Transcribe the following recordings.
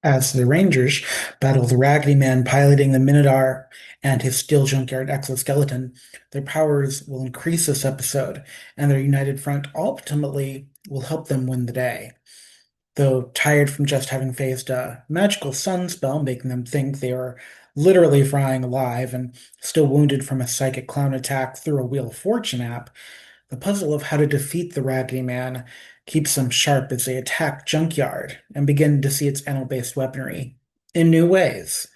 As the Rangers battle the Raggedy Man piloting the Minotaur and his steel junkyard exoskeleton, their powers will increase this episode, and their united front ultimately will help them win the day. Though tired from just having faced a magical sun spell, making them think they are literally frying alive, and still wounded from a psychic clown attack through a Wheel of Fortune app, the puzzle of how to defeat the Raggedy Man keeps them sharp as they attack Junkyard and begin to see its anal-based weaponry in new ways.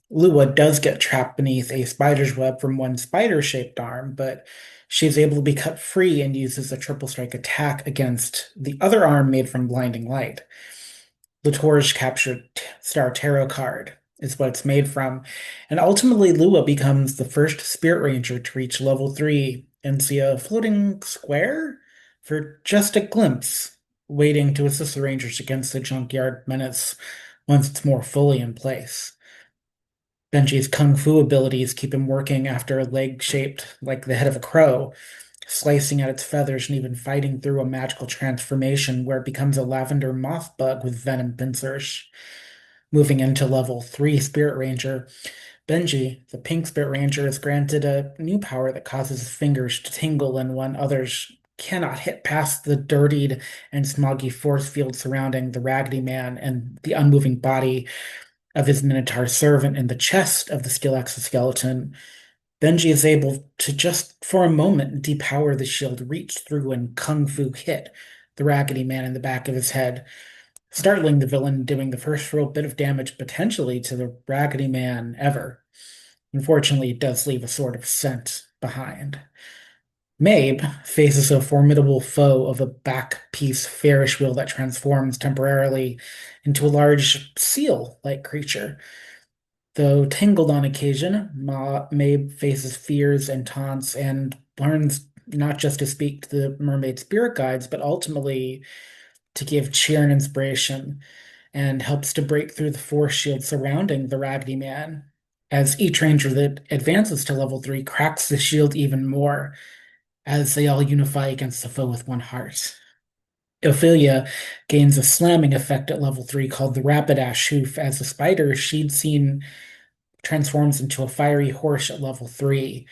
Lua does get trapped beneath a spider's web from one spider-shaped arm, but she's able to be cut free and uses a triple strike attack against the other arm made from blinding light. Latour's captured Star Tarot card is what it's made from, and ultimately Lua becomes the first Spirit Ranger to reach level 3 and see a floating square for just a glimpse, waiting to assist the Rangers against the Junkyard menace once it's more fully in place. Benji's kung fu abilities keep him working after a leg shaped like the head of a crow, slicing at its feathers and even fighting through a magical transformation where it becomes a lavender moth bug with venom pincers. Moving into level 3 Spirit Ranger, Benji, the pink Spirit Ranger, is granted a new power that causes his fingers to tingle and when others cannot hit past the dirtied and smoggy force field surrounding the Raggedy Man and the unmoving body of his Minotaur servant in the chest of the steel exoskeleton. Benji is able to just for a moment depower the shield, reach through, and kung fu hit the Raggedy Man in the back of his head, startling the villain, doing the first real bit of damage potentially to the Raggedy Man ever. Unfortunately, it does leave a sort of scent behind. Mabe faces a formidable foe of a back piece Ferris wheel that transforms temporarily into a large seal like creature. Though tangled on occasion, Mabe faces fears and taunts and learns not just to speak to the mermaid spirit guides, but ultimately to give cheer and inspiration, and helps to break through the force shield surrounding the Raggedy Man. As each ranger that advances to level 3 cracks the shield even more, as they all unify against the foe with one heart. Ophelia gains a slamming effect at level 3 called the Rapidash Hoof, as the spider she'd seen transforms into a fiery horse at level 3.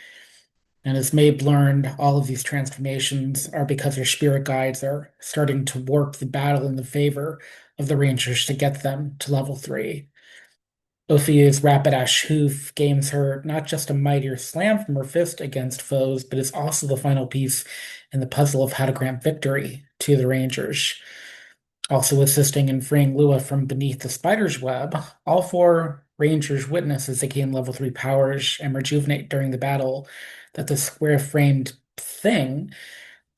And as Mabe learned, all of these transformations are because her spirit guides are starting to warp the battle in the favor of the Rangers to get them to level 3. Ophelia's Rapidash Hoof gains her not just a mightier slam from her fist against foes, but is also the final piece in the puzzle of how to grant victory to the Rangers. Also assisting in freeing Lua from beneath the spider's web, all four Rangers witness as they gain level 3 powers and rejuvenate during the battle that the square-framed thing,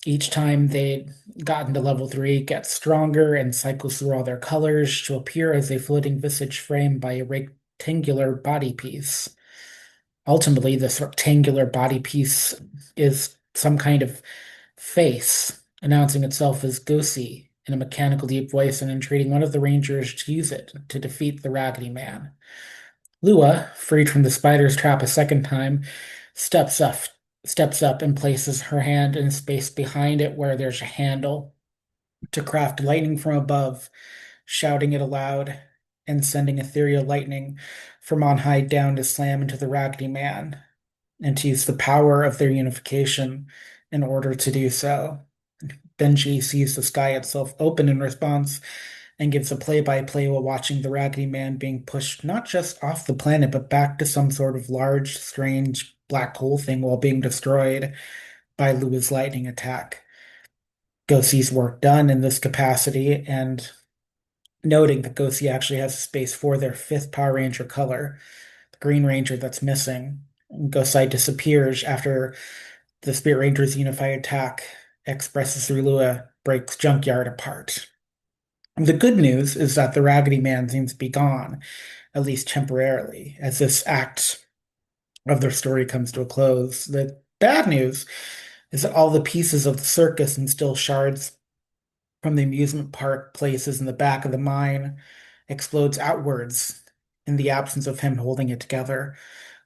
each time they got into level 3, gets stronger and cycles through all their colors to appear as a floating visage framed by a rectangular body piece. Ultimately, this rectangular body piece is some kind of face, announcing itself as Gosei in a mechanical deep voice and entreating one of the Rangers to use it to defeat the Raggedy Man. Lua, freed from the spider's trap a second time, steps up, steps up and places her hand in space behind it where there's a handle to craft lightning from above, shouting it aloud and sending ethereal lightning from on high down to slam into the Raggedy Man and to use the power of their unification in order to do so. Benji sees the sky itself open in response and gives a play-by-play while watching the Raggedy Man being pushed not just off the planet, but back to some sort of large, strange black hole thing while being destroyed by Lua's lightning attack. Gosei's work done in this capacity, and noting that Gosei actually has a space for their fifth Power Ranger color, the Green Ranger that's missing. Gosei disappears after the Spirit Ranger's Unify attack expresses through Lua breaks Junkyard apart. The good news is that the Raggedy Man seems to be gone, at least temporarily, as this act of their story comes to a close. The bad news is that all the pieces of the circus and steel shards from the amusement park places in the back of the mine explodes outwards in the absence of him holding it together,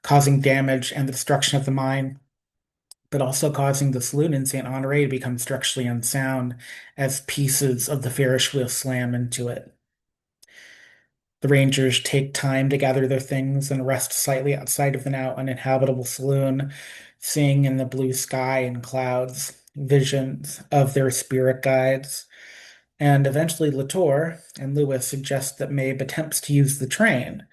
causing damage and the destruction of the mine, but also causing the saloon in St. Honore to become structurally unsound as pieces of the Ferris wheel slam into it. The Rangers take time to gather their things and rest slightly outside of the now uninhabitable saloon, seeing in the blue sky and clouds visions of their spirit guides. And eventually, Latour and Lewis suggest that Mabe attempts to use the train,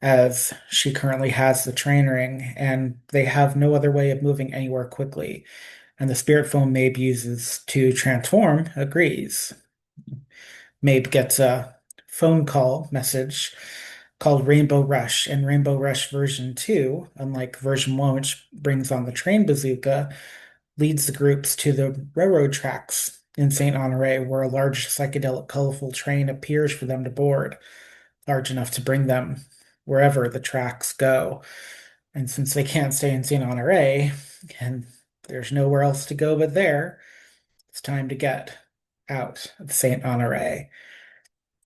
as she currently has the train ring, and they have no other way of moving anywhere quickly. And the spirit phone Mabe uses to transform agrees. Mabe gets a phone call message called Rainbow Rush, and Rainbow Rush version 2, unlike version 1, which brings on the train bazooka, leads the groups to the railroad tracks in St. Honore, where a large psychedelic colorful train appears for them to board, large enough to bring them wherever the tracks go. And since they can't stay in St. Honore, and there's nowhere else to go but there, it's time to get out of St. Honore.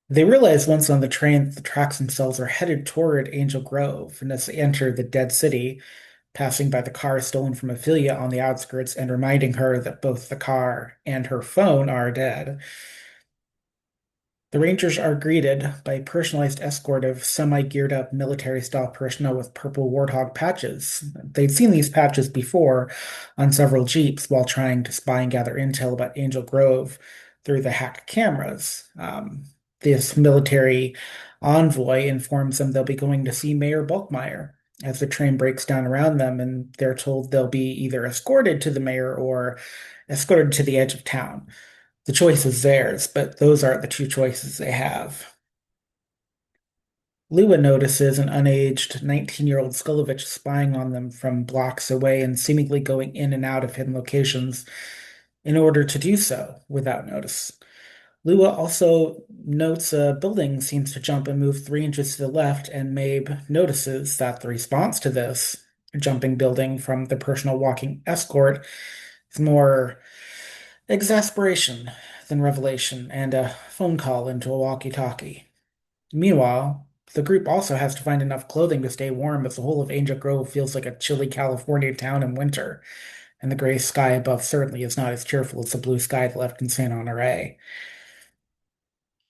They realize once on the train that the tracks themselves are headed toward Angel Grove, and as they enter the dead city, passing by the car stolen from Ophelia on the outskirts and reminding her that both the car and her phone are dead. The Rangers are greeted by a personalized escort of semi-geared up military-style personnel with purple warthog patches. They'd seen these patches before on several Jeeps while trying to spy and gather intel about Angel Grove through the hacked cameras. This military envoy informs them they'll be going to see Mayor Bulkmeyer as the train breaks down around them, and they're told they'll be either escorted to the mayor or escorted to the edge of town. The choice is theirs, but those aren't the two choices they have. Lua notices an unaged 19-year-old Skulovich spying on them from blocks away and seemingly going in and out of hidden locations in order to do so without notice. Lua also notes a building seems to jump and move 3 inches to the left, and Mabe notices that the response to this jumping building from the personal walking escort is more exasperation than revelation and a phone call into a walkie-talkie. Meanwhile, the group also has to find enough clothing to stay warm as the whole of Angel Grove feels like a chilly California town in winter, and the gray sky above certainly is not as cheerful as the blue sky left in San Honore.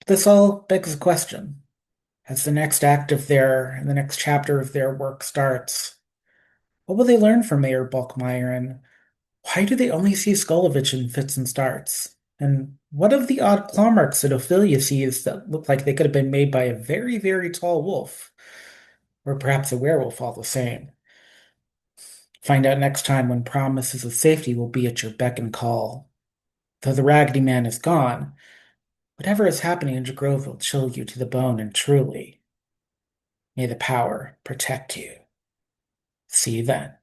This all begs the question. As the next chapter of their work starts, what will they learn from Mayor Bulkmeyer, and why do they only see Skolovich in fits and starts? And what of the odd claw marks that Ophelia sees that look like they could have been made by a very, very tall wolf? Or perhaps a werewolf all the same. Find out next time when promises of safety will be at your beck and call. Though the Raggedy Man is gone, whatever is happening in Grove will chill you to the bone, and truly, may the power protect you. See you then.